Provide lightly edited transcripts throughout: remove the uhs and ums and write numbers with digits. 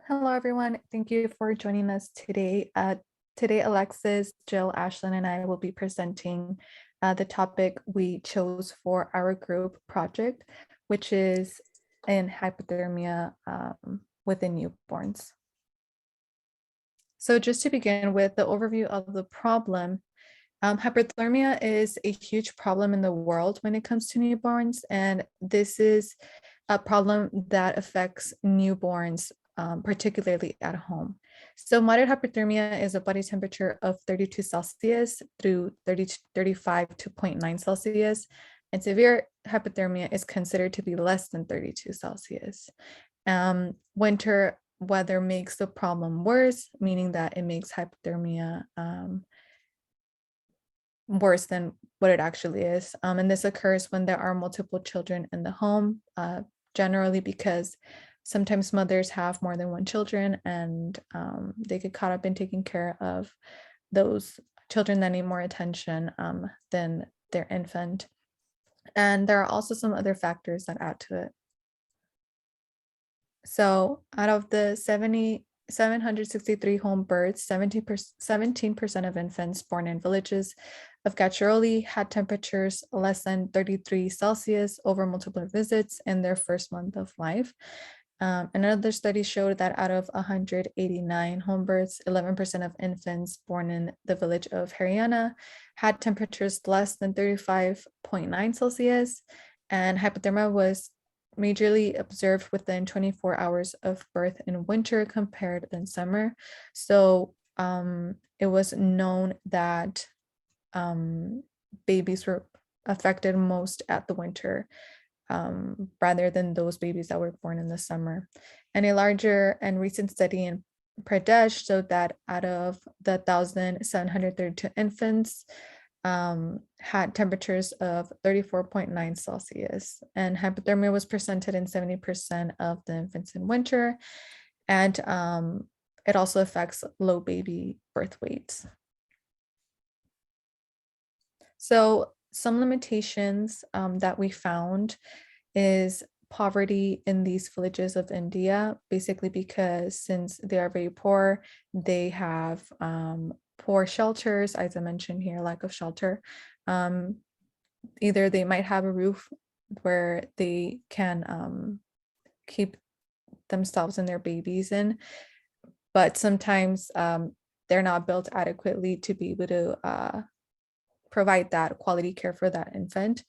Hello, everyone. Thank you for joining us today. Today, Alexis, Jill, Ashlyn, and I will be presenting the topic we chose for our group project, which is in hypothermia within newborns. So just to begin with the overview of the problem, hypothermia is a huge problem in the world when it comes to newborns, and this is a problem that affects newborns, particularly at home. So moderate hypothermia is a body temperature of 32 Celsius through 30 to 35 to 0.9 Celsius, and severe hypothermia is considered to be less than 32 Celsius. Winter weather makes the problem worse, meaning that it makes hypothermia worse than what it actually is. And this occurs when there are multiple children in the home, generally because sometimes mothers have more than one children and they get caught up in taking care of those children that need more attention than their infant. And there are also some other factors that add to it. So out of the 763 home births, 17% of infants born in villages of Gacciaroli had temperatures less than 33 Celsius over multiple visits in their first month of life. Another study showed that out of 189 home births, 11% of infants born in the village of Haryana had temperatures less than 35.9 Celsius, and hypothermia was majorly observed within 24 hours of birth in winter compared than summer. So it was known that babies were affected most at the winter rather than those babies that were born in the summer. And a larger and recent study in Pradesh showed that out of the 1,732 infants had temperatures of 34.9 Celsius, and hypothermia was presented in 70% of the infants in winter, and it also affects low baby birth weights. So some limitations that we found is poverty in these villages of India, basically because since they are very poor, they have poor shelters, as I mentioned here, lack of shelter. Either they might have a roof where they can keep themselves and their babies in, but sometimes they're not built adequately to be able to provide that quality care for that infant.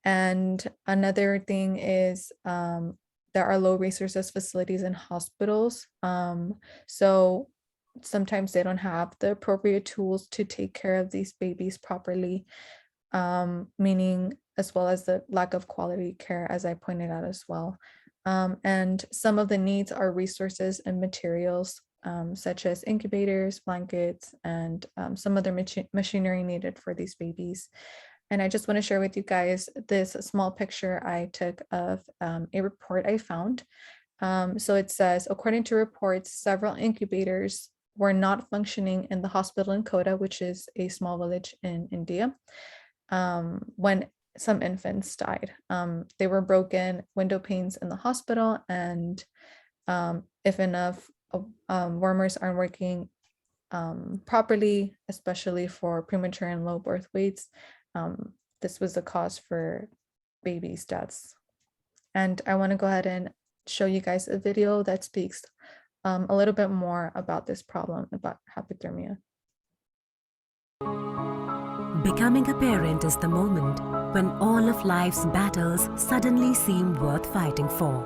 And another thing is there are low resources facilities in hospitals. So sometimes they don't have the appropriate tools to take care of these babies properly, meaning as well as the lack of quality care, as I pointed out as well. And some of the needs are resources and materials, such as incubators, blankets, and some other machinery needed for these babies. And I just want to share with you guys this small picture I took of a report I found. So it says, according to reports, several incubators were not functioning in the hospital in Kota, which is a small village in India, when some infants died. They were broken window panes in the hospital, and if enough warmers aren't working properly, especially for premature and low birth weights, this was the cause for babies' deaths. And I want to go ahead and show you guys a video that speaks a little bit more about this problem, about hypothermia. Becoming a parent is the moment when all of life's battles suddenly seem worth fighting for.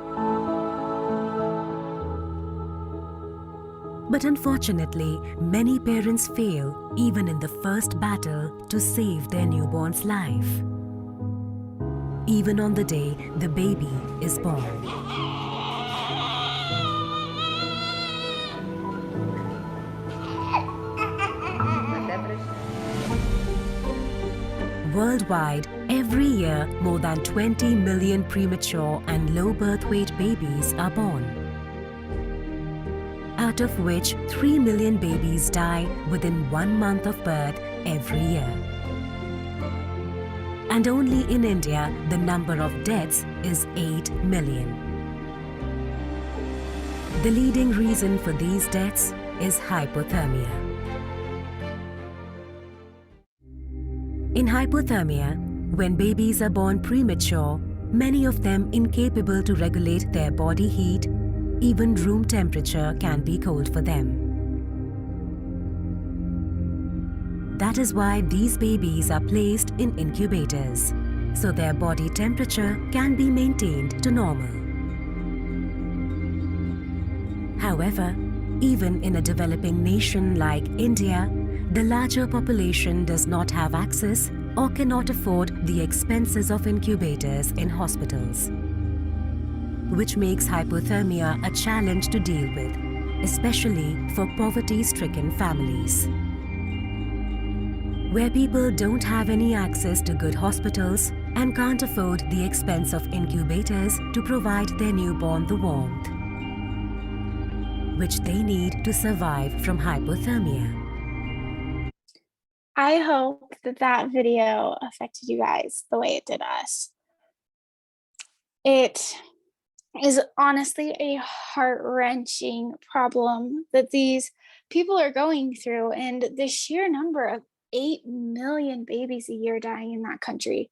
But unfortunately, many parents fail even in the first battle to save their newborn's life, even on the day the baby is born. Worldwide, every year, more than 20 million premature and low birth weight babies are born, out of which 3 million babies die within 1 month of birth every year. And only in India, the number of deaths is 8 million. The leading reason for these deaths is hypothermia. In hypothermia, when babies are born premature, many of them incapable to regulate their body heat, even room temperature can be cold for them. That is why these babies are placed in incubators, so their body temperature can be maintained to normal. However, even in a developing nation like India, the larger population does not have access or cannot afford the expenses of incubators in hospitals, which makes hypothermia a challenge to deal with, especially for poverty-stricken families. Where people don't have any access to good hospitals and can't afford the expense of incubators to provide their newborn the warmth which they need to survive from hypothermia. I hope that video affected you guys the way it did us. It is honestly a heart-wrenching problem that these people are going through, and the sheer number of 8 million babies a year dying in that country.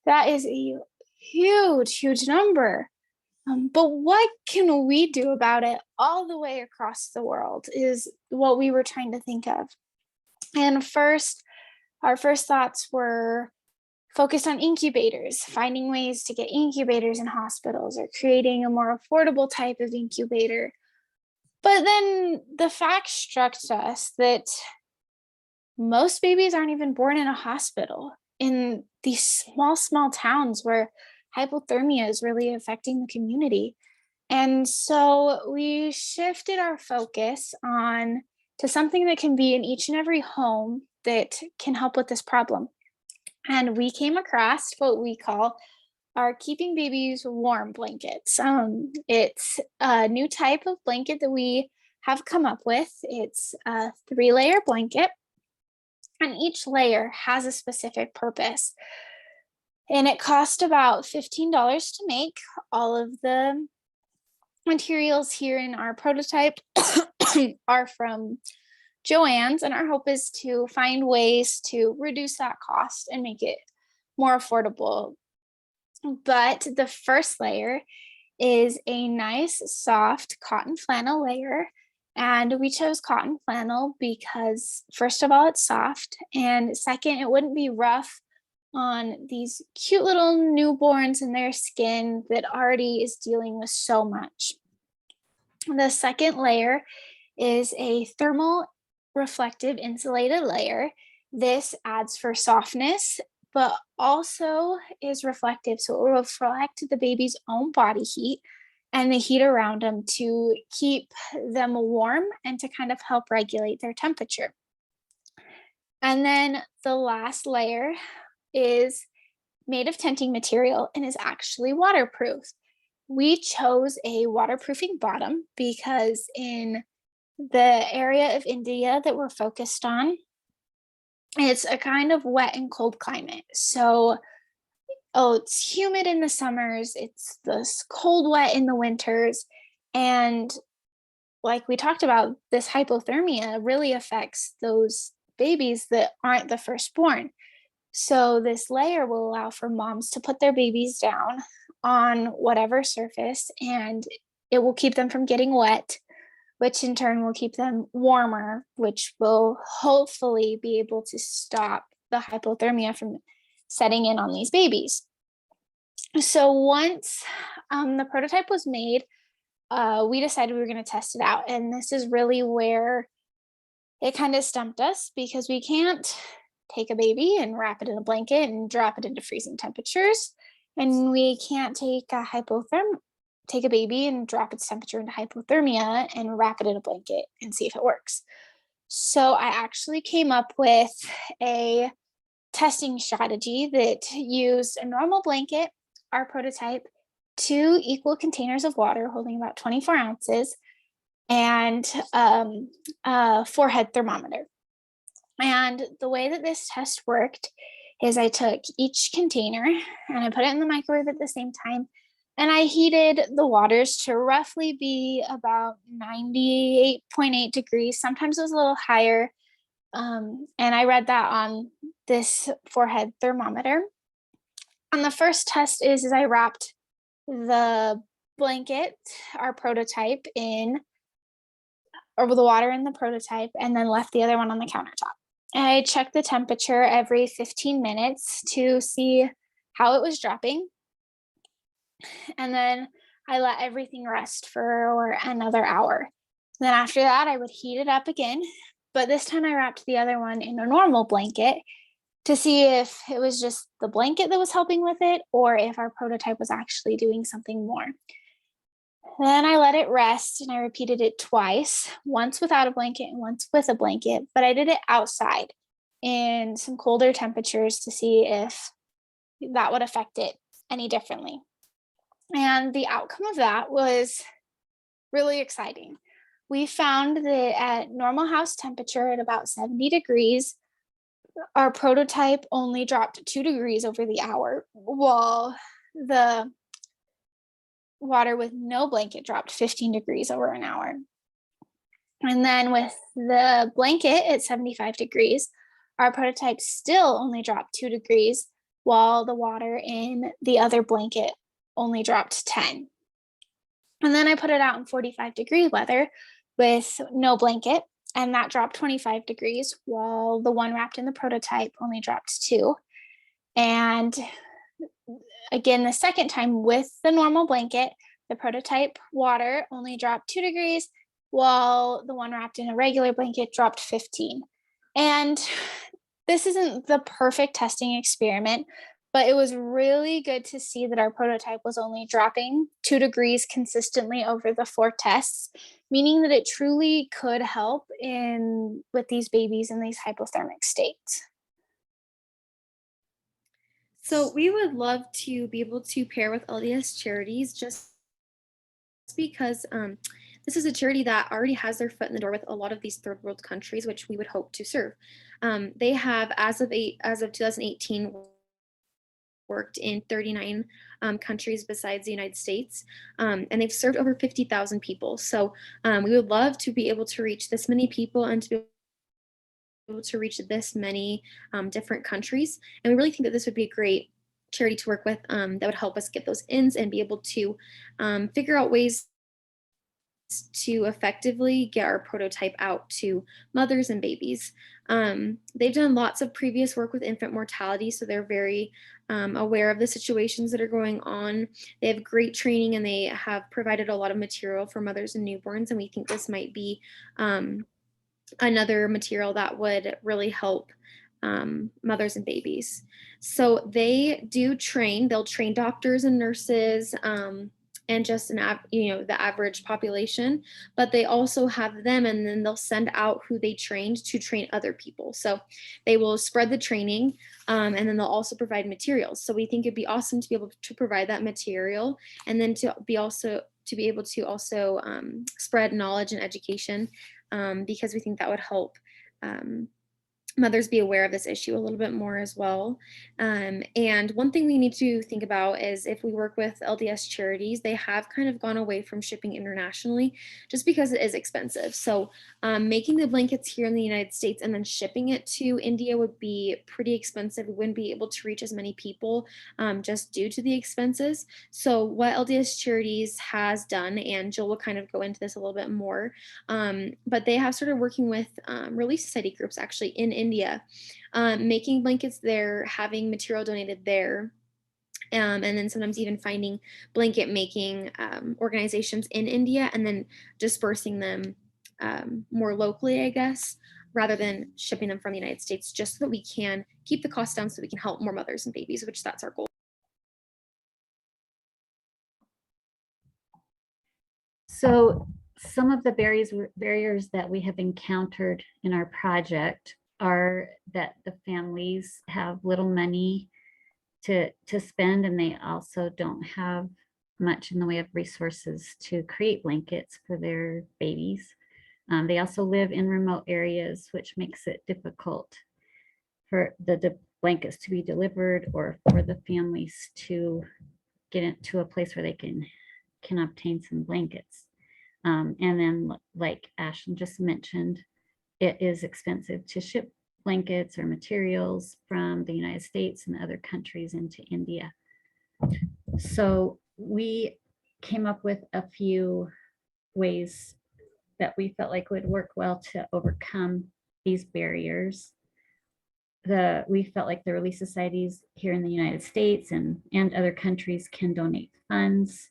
That is a huge, huge number. But what can we do about it all the way across the world is what we were trying to think of. And our first thoughts were focused on incubators, finding ways to get incubators in hospitals or creating a more affordable type of incubator. But then the fact struck us that most babies aren't even born in a hospital in these small, small towns where hypothermia is really affecting the community. And so we shifted our focus on to something that can be in each and every home that can help with this problem. And we came across what we call our Keeping Babies Warm blankets. It's a new type of blanket that we have come up with. It's a 3-layer blanket, and each layer has a specific purpose. And it cost about $15 to make. All of the materials here in our prototype are from Joann's, and our hope is to find ways to reduce that cost and make it more affordable. But the first layer is a nice soft cotton flannel layer. And we chose cotton flannel because first of all, it's soft, and second, it wouldn't be rough on these cute little newborns and their skin that already is dealing with so much. The second layer is a thermal reflective insulated layer. This adds for softness, but also is reflective. So it will reflect the baby's own body heat and the heat around them to keep them warm and to kind of help regulate their temperature. And then the last layer is made of tenting material and is actually waterproof. We chose a waterproofing bottom because in the area of India that we're focused on, it's a kind of wet and cold climate. So, it's humid in the summers, it's this cold, wet in the winters. And like we talked about, this hypothermia really affects those babies that aren't the firstborn. So this layer will allow for moms to put their babies down on whatever surface, and it will keep them from getting wet, which in turn will keep them warmer, which will hopefully be able to stop the hypothermia from setting in on these babies. So once the prototype was made, we decided we were going to test it out. And this is really where it kind of stumped us, because we can't take a baby and wrap it in a blanket and drop it into freezing temperatures. And we can't take a baby and drop its temperature into hypothermia and wrap it in a blanket and see if it works. So I actually came up with a testing strategy that used a normal blanket, our prototype, 2 equal containers of water holding about 24 ounces, and a forehead thermometer. And the way that this test worked is I took each container and I put it in the microwave at the same time, And I heated the waters to roughly be about 98.8 degrees. Sometimes it was a little higher. And I read that on this forehead thermometer. On the first test is I wrapped the blanket, our prototype, in, or the water in the prototype, and then left the other one on the countertop. And I checked the temperature every 15 minutes to see how it was dropping. And then I let everything rest for another hour. Then after that, I would heat it up again. But this time I wrapped the other one in a normal blanket to see if it was just the blanket that was helping with it or if our prototype was actually doing something more. Then I let it rest and I repeated it twice, once without a blanket and once with a blanket, but I did it outside in some colder temperatures to see if that would affect it any differently. And the outcome of that was really exciting. We found that at normal house temperature at about 70 degrees, our prototype only dropped 2 degrees over the hour, while the water with no blanket dropped 15 degrees over an hour. And then with the blanket at 75 degrees, our prototype still only dropped 2 degrees, while the water in the other blanket only dropped 10. And then I put it out in 45-degree weather with no blanket, and that dropped 25 degrees, while the one wrapped in the prototype only dropped 2. And again, the second time with the normal blanket, the prototype water only dropped 2 degrees, while the one wrapped in a regular blanket dropped 15. And this isn't the perfect testing experiment, but it was really good to see that our prototype was only dropping 2 degrees consistently over the 4 tests, meaning that it truly could help with these babies in these hypothermic states. So we would love to be able to pair with LDS Charities just because this is a charity that already has their foot in the door with a lot of these third world countries, which we would hope to serve. They have, as of 2018, worked in 39 countries besides the United States, and they've served over 50,000 people. So we would love to be able to reach this many people and to be able to reach this many different countries. And we really think that this would be a great charity to work with that would help us get those ins and be able to figure out ways to effectively get our prototype out to mothers and babies. They've done lots of previous work with infant mortality, so they're very aware of the situations that are going on. They have great training and they have provided a lot of material for mothers and newborns, and we think this might be another material that would really help mothers and babies. So they do train, they'll train doctors and nurses, and just the average population, but they also have them, and then they'll send out who they trained to train other people. So they will spread the training, and then they'll also provide materials. So we think it'd be awesome to be able to provide that material, and then to be able to also spread knowledge and education, because we think that would help mothers be aware of this issue a little bit more as well. And one thing we need to think about is if we work with LDS Charities, they have kind of gone away from shipping internationally just because it is expensive. So making the blankets here in the United States and then shipping it to India would be pretty expensive. We wouldn't be able to reach as many people just due to the expenses. So what LDS Charities has done, and Jill will kind of go into this a little bit more, but they have started working with Relief Society groups actually in India, making blankets there, having material donated there, and then sometimes even finding blanket making organizations in India and then dispersing them more locally, I guess, rather than shipping them from the United States, just so that we can keep the cost down so we can help more mothers and babies, which that's our goal. So some of the barriers that we have encountered in our project are that the families have little money to spend, and they also don't have much in the way of resources to create blankets for their babies. They also live in remote areas, which makes it difficult for the blankets to be delivered or for the families to get it to a place where they can obtain some blankets. And then, like Ashlyn just mentioned, it is expensive to ship blankets or materials from the United States and other countries into India. So we came up with a few ways that we felt like would work well to overcome these barriers. We felt like the Relief Societies here in the United States and other countries can donate funds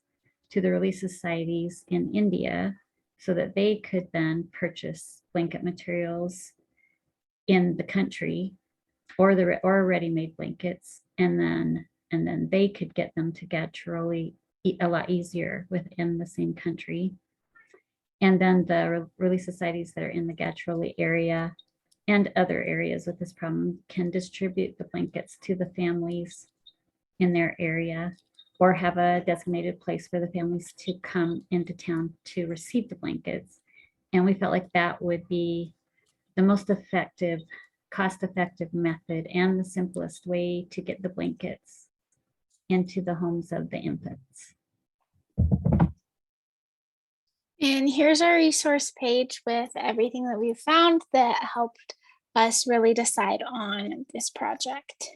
to the Relief Societies in India so that they could then purchase blanket materials in the country or ready-made blankets, and then they could get them to Gadchiroli a lot easier within the same country. And then the Relief Societies that are in the Gadchiroli area and other areas with this problem can distribute the blankets to the families in their area, or have a designated place for the families to come into town to receive the blankets. And we felt like that would be the most effective, cost-effective method and the simplest way to get the blankets into the homes of the infants. And here's our resource page with everything that we found that helped us really decide on this project.